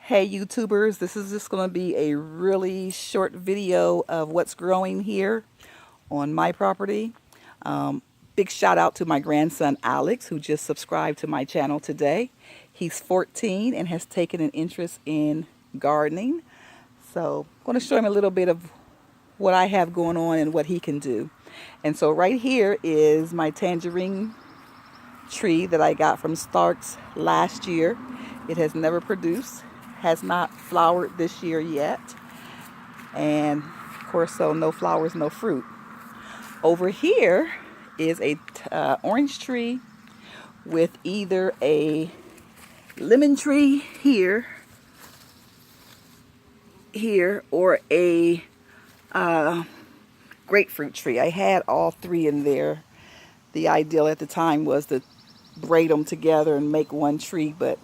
Hey YouTubers, this is just going to be a really short video of what's growing here on my property. Big shout out to my grandson Alex, who just subscribed to my channel today. He's 14 and has taken an interest in gardening. So I'm going to show him a little bit of what I have going on and what he can do. And so right here is my tangerine tree that I got from Starks last year. It has never produced, has not flowered this year yet, and of course, so no flowers, no fruit. Over here is a orange tree with either a lemon tree here or a grapefruit tree. I had all three in there. The ideal at the time was to braid them together and make one tree, but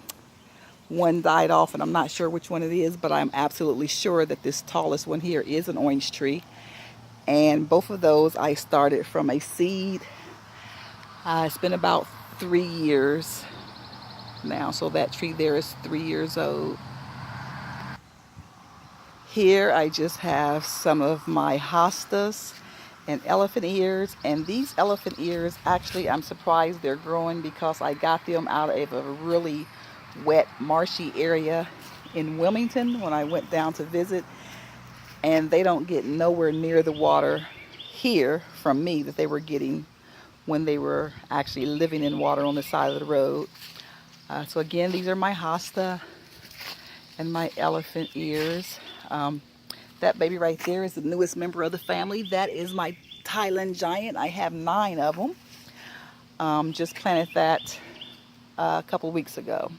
one died off and I'm not sure which one it is, but I'm absolutely sure that this tallest one here is an orange tree. And both of those I started from a seed. It's been about 3 years now, so that tree there is 3 years old. Here I just have some of my hostas and elephant ears, and these elephant ears, actually I'm surprised they're growing because I got them out of a really wet, marshy area in Wilmington when I went down to visit, and they don't get nowhere near the water here from me that they were getting when they were actually living in water on the side of the road. So again, these are my hosta and my elephant ears. That baby right there is the newest member of the family. That is my Thailand giant. I have 9 of them. Just planted that a couple weeks ago.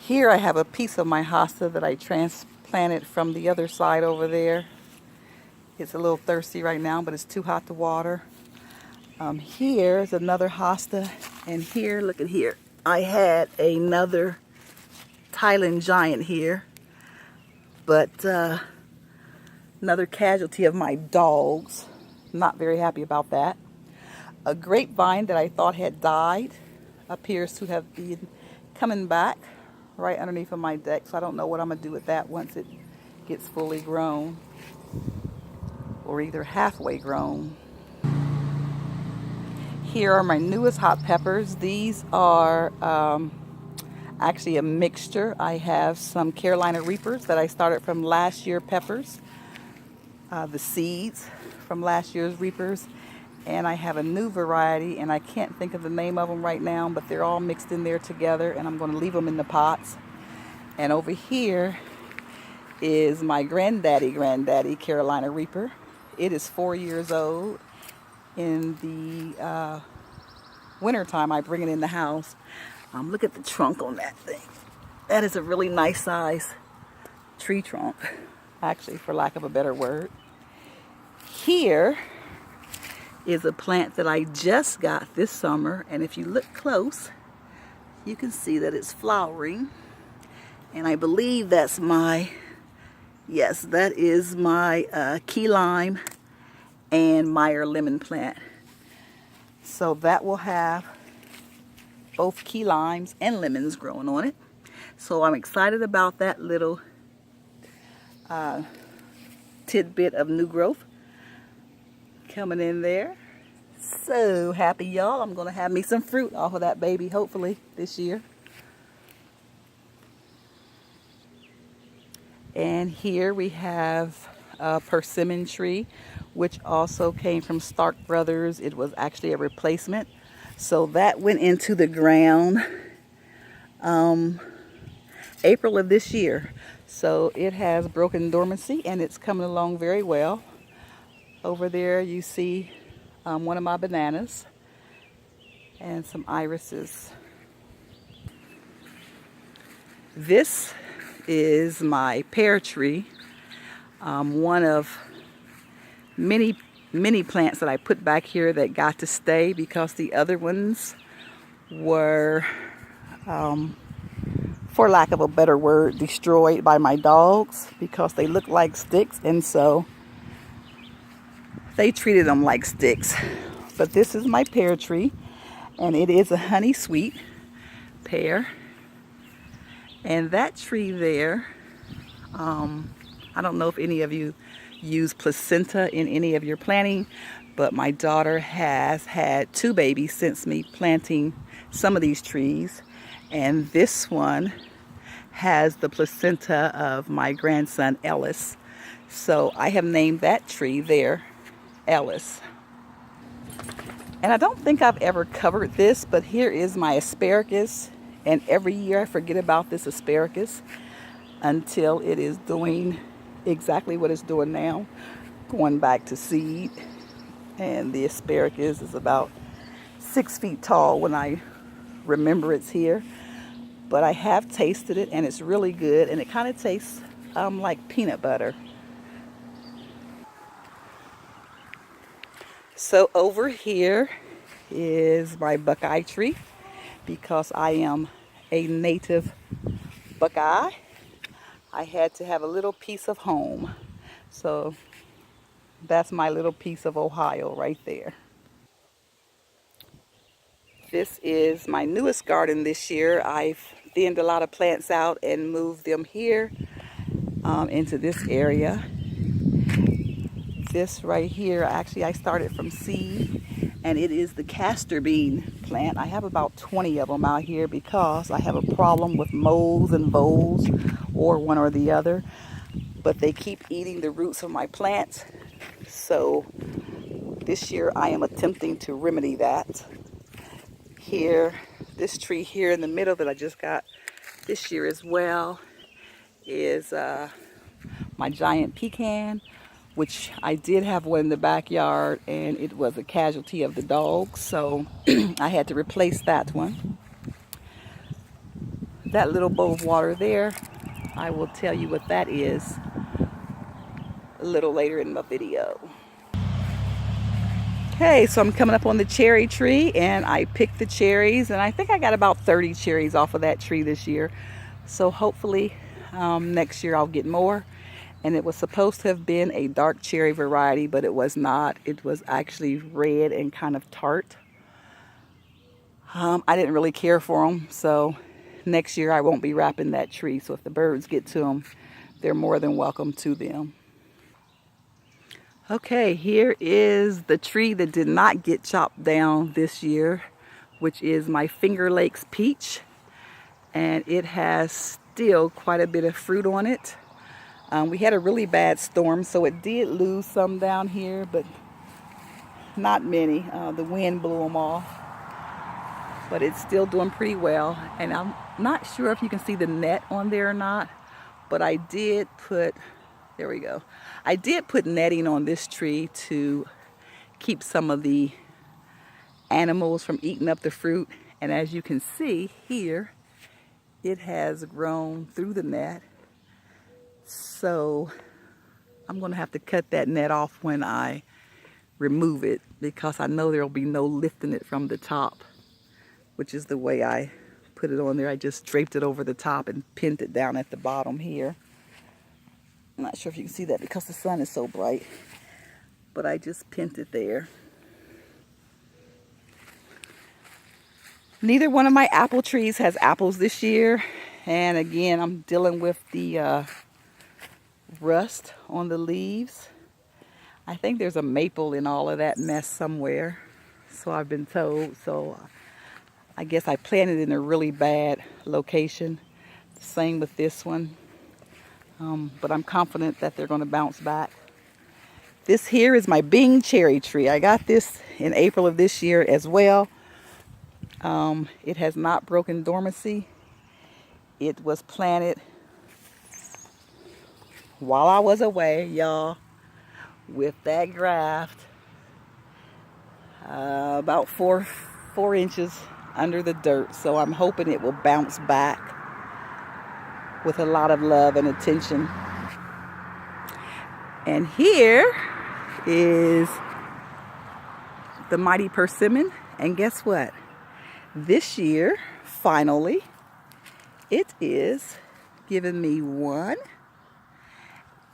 Here I have a piece of my hosta that I transplanted from the other side over there. It's a little thirsty right now, but it's too hot to water. Here is another hosta, and here, look at here. I had another Thailand giant here, but another casualty of my dogs. Not very happy about that. A grapevine that I thought had died appears to have been coming back right underneath of my deck, so I don't know what I'm gonna do with that once it gets fully grown, or either halfway grown. Here are my newest hot peppers. These are actually a mixture. I have some Carolina Reapers that I started from last year peppers, the seeds from last year's Reapers, and I have a new variety, and I can't think of the name of them right now, but they're all mixed in there together, and I'm going to leave them in the pots. And over here is my granddaddy Carolina Reaper. It is 4 years old. In the wintertime, I bring it in the house. Look at the trunk on that thing. That is a really nice size tree trunk, actually, for lack of a better word. Here is a plant that I just got this summer, and if you look close, you can see that it's flowering. And I believe that's my, yes, that is my key lime and Meyer lemon plant. So that will have both key limes and lemons growing on it. So I'm excited about that little tidbit of new growth coming in there. So happy, y'all. I'm gonna have me some fruit off of that baby, hopefully this year. And here we have a persimmon tree, which also came from Stark Brothers. It was actually a replacement. So that went into the ground April of this year. So it has broken dormancy and it's coming along very well. Over there you see one of my bananas and some irises. This is my pear tree. One of many plants that I put back here that got to stay because the other ones were, for lack of a better word, destroyed by my dogs because they look like sticks, and so they treated them like sticks. But this is my pear tree, and it is a honey sweet. pair. And that tree there, I don't know if any of you use placenta in any of your planting, but my daughter has had 2 babies since me planting some of these trees. And this one has the placenta of my grandson Ellis. So I have named that tree there Ellis. And I don't think I've ever covered this, but here is my asparagus. And every year I forget about this asparagus until it is doing exactly what it's doing now, going back to seed. And the asparagus is about 6 feet tall when I remember it's here. But I have tasted it and it's really good, and it kind of tastes like peanut butter. So over here is my Buckeye tree, because I am a native Buckeye. I had to have a little piece of home. So that's my little piece of Ohio right there. This is my newest garden this year. I've thinned a lot of plants out and moved them here into this area. This right here, actually I started from seed, and it is the castor bean plant. I have about 20 of them out here because I have a problem with moles and voles, or one or the other, but they keep eating the roots of my plants. So this year I am attempting to remedy that. Here, this tree here in the middle that I just got this year as well is my giant pecan, which I did have one in the backyard and it was a casualty of the dogs, so I had to replace that one. That little bowl of water there, I will tell you what that is a little later in the video. Okay, so I'm coming up on the cherry tree, and I picked the cherries, and I think I got about 30 cherries off of that tree this year. So hopefully next year I'll get more. And it was supposed to have been a dark cherry variety, but it was not. It was actually red and kind of tart. I didn't really care for them, so next year I won't be wrapping that tree. So if the birds get to them, they're more than welcome to them. Okay, here is the tree that did not get chopped down this year, which is my Finger Lakes peach. And it has still quite a bit of fruit on it. We had a really bad storm, so it did lose some down here, but not many. The wind blew them off, but it's still doing pretty well. And I'm not sure if you can see the net on there or not, but I did put, there we go. I did put netting on this tree to keep some of the animals from eating up the fruit. And as you can see here, it has grown through the net. So I'm going to have to cut that net off when I remove it, because I know there will be no lifting it from the top, which is the way I put it on there. I just draped it over the top and pinned it down at the bottom here. I'm not sure if you can see that because the sun is so bright, but I just pinned it there. Neither one of my apple trees has apples this year, and again I'm dealing with the rust on the leaves. I think there's a maple in all of that mess somewhere, so I've been told. So I guess I planted in a really bad location. Same with this one, but I'm confident that they're going to bounce back. This here is my Bing cherry tree. I got this in April of this year as well. It has not broken dormancy. It was planted while I was away, y'all, with that graft about four inches under the dirt. So I'm hoping it will bounce back with a lot of love and attention. And here is the mighty persimmon. And guess what? This year, finally, it is giving me 1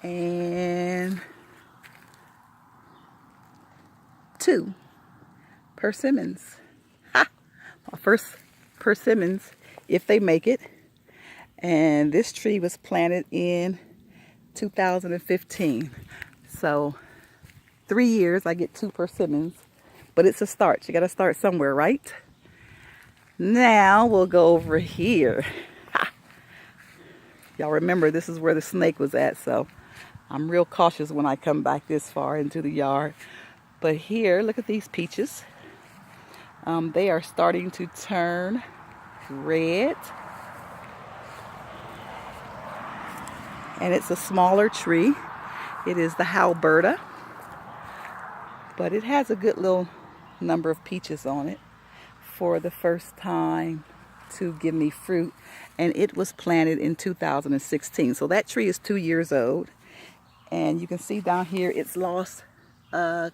and 2 persimmons. Ha! My first persimmons if they make it. And this tree was planted in 2015. So 3 years, I get 2 persimmons. But it's a start. You got to start somewhere, right? Now we'll go over here. Y'all remember this is where the snake was at, so I'm real cautious when I come back this far into the yard. But here, look at these peaches. They are starting to turn red. And it's a smaller tree. It is the Halberta. But it has a good little number of peaches on it for the first time to give me fruit. And it was planted in 2016. So that tree is 2 years old. And you can see down here it's lost a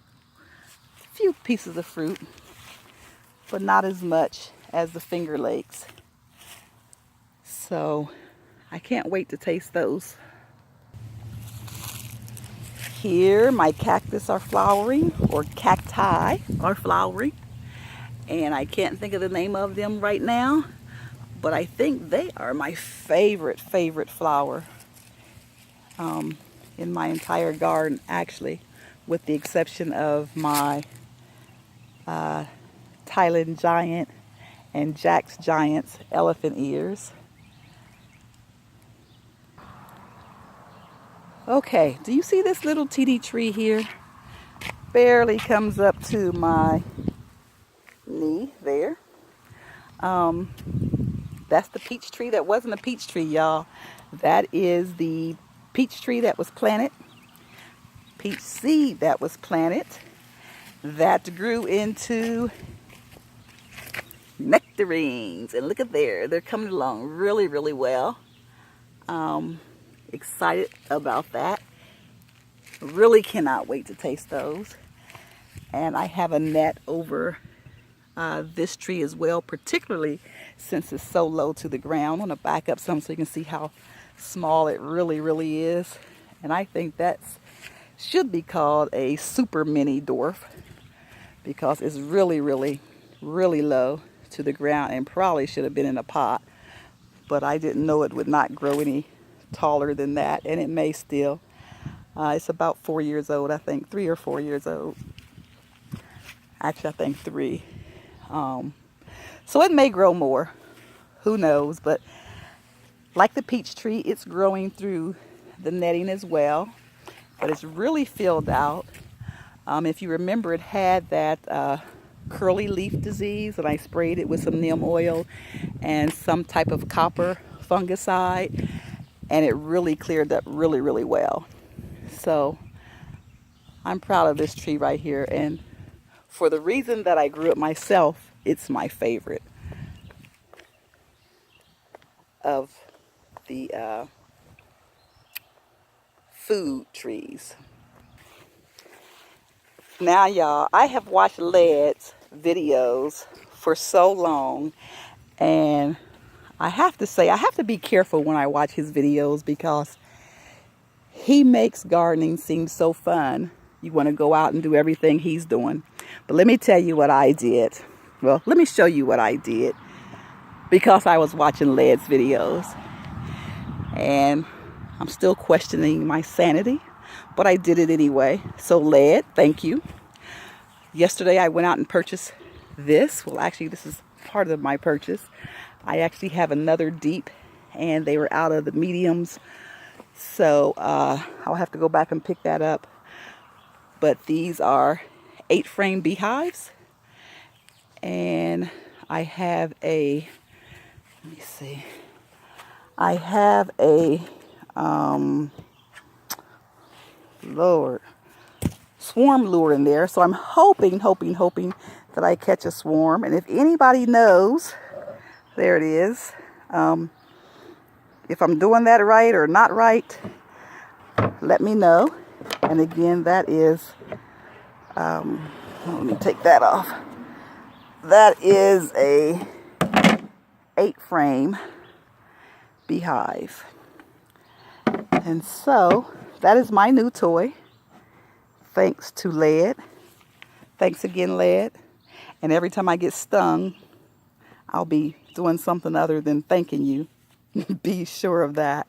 few pieces of fruit, but not as much as the Finger Lakes. So I can't wait to taste those. Here my cactus are flowering, or cacti are flowering. And I can't think of the name of them right now, but I think they are my favorite flower in my entire garden, actually, with the exception of my Thailand Giant and Jack's Giant's elephant ears. Okay, do you see this little teeny tree here? Barely comes up to my knee there. That's the peach tree that wasn't a peach tree, y'all. That is the peach tree that was planted. Peach seed that was planted. That grew into nectarines. And look at there. They're coming along really, really well. Excited about that. Really cannot wait to taste those. And I have a net over this tree as well, particularly since it's so low to the ground. I'm going to back up some so you can see how small it really, really is. And I think that should be called a super mini dwarf because it's really, really, really low to the ground and probably should have been in a pot. But I didn't know it would not grow any taller than that, and it may still. It's about 4 years old, I think, 3 or 4 years old. Actually, I think 3. So it may grow more. Who knows? But like the peach tree, it's growing through the netting as well. But it's really filled out. If you remember, it had that curly leaf disease, and I sprayed it with some neem oil and some type of copper fungicide, and it really cleared up really, really well. So I'm proud of this tree right here, and for the reason that I grew it myself, it's my favorite of the food trees. Now, y'all, I have watched Led's videos for so long, and I have to say, I have to be careful when I watch his videos because he makes gardening seem so fun. You want to go out and do everything he's doing. But let me tell you what I did. Well, let me show you what I did because I was watching Led's videos. And I'm still questioning my sanity, but I did it anyway. So Led, thank you. Yesterday I went out and purchased this. Well, actually, this is part of my purchase. I actually have another deep, and they were out of the mediums. So I'll have to go back and pick that up. But these are 8-frame beehives. And I have a, let me see. I have a, swarm lure in there. So I'm hoping that I catch a swarm. And if anybody knows, there it is. If I'm doing that right or not right, let me know. And again, that is, let me take that off. That is a 8-frame beehive. And so that is my new toy. Thanks to Led. Thanks again, Led. And every time I get stung, I'll be doing something other than thanking you. Be sure of that.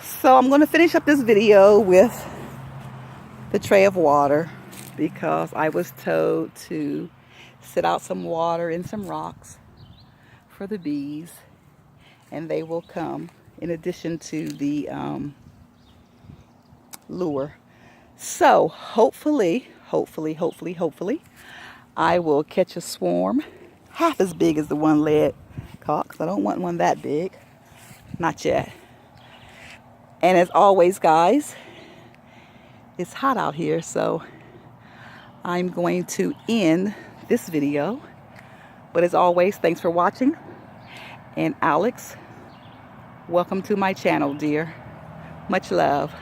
So I'm going to finish up this video with the tray of water because I was told to sit out some water in some rocks for the bees, and they will come in addition to the lure. So hopefully, I will catch a swarm half as big as the one-legged cocks. I don't want one that big, not yet. And as always, guys, it's hot out here, so I'm going to end this video. But as always, thanks for watching. And Alex, welcome to my channel, dear. Much love.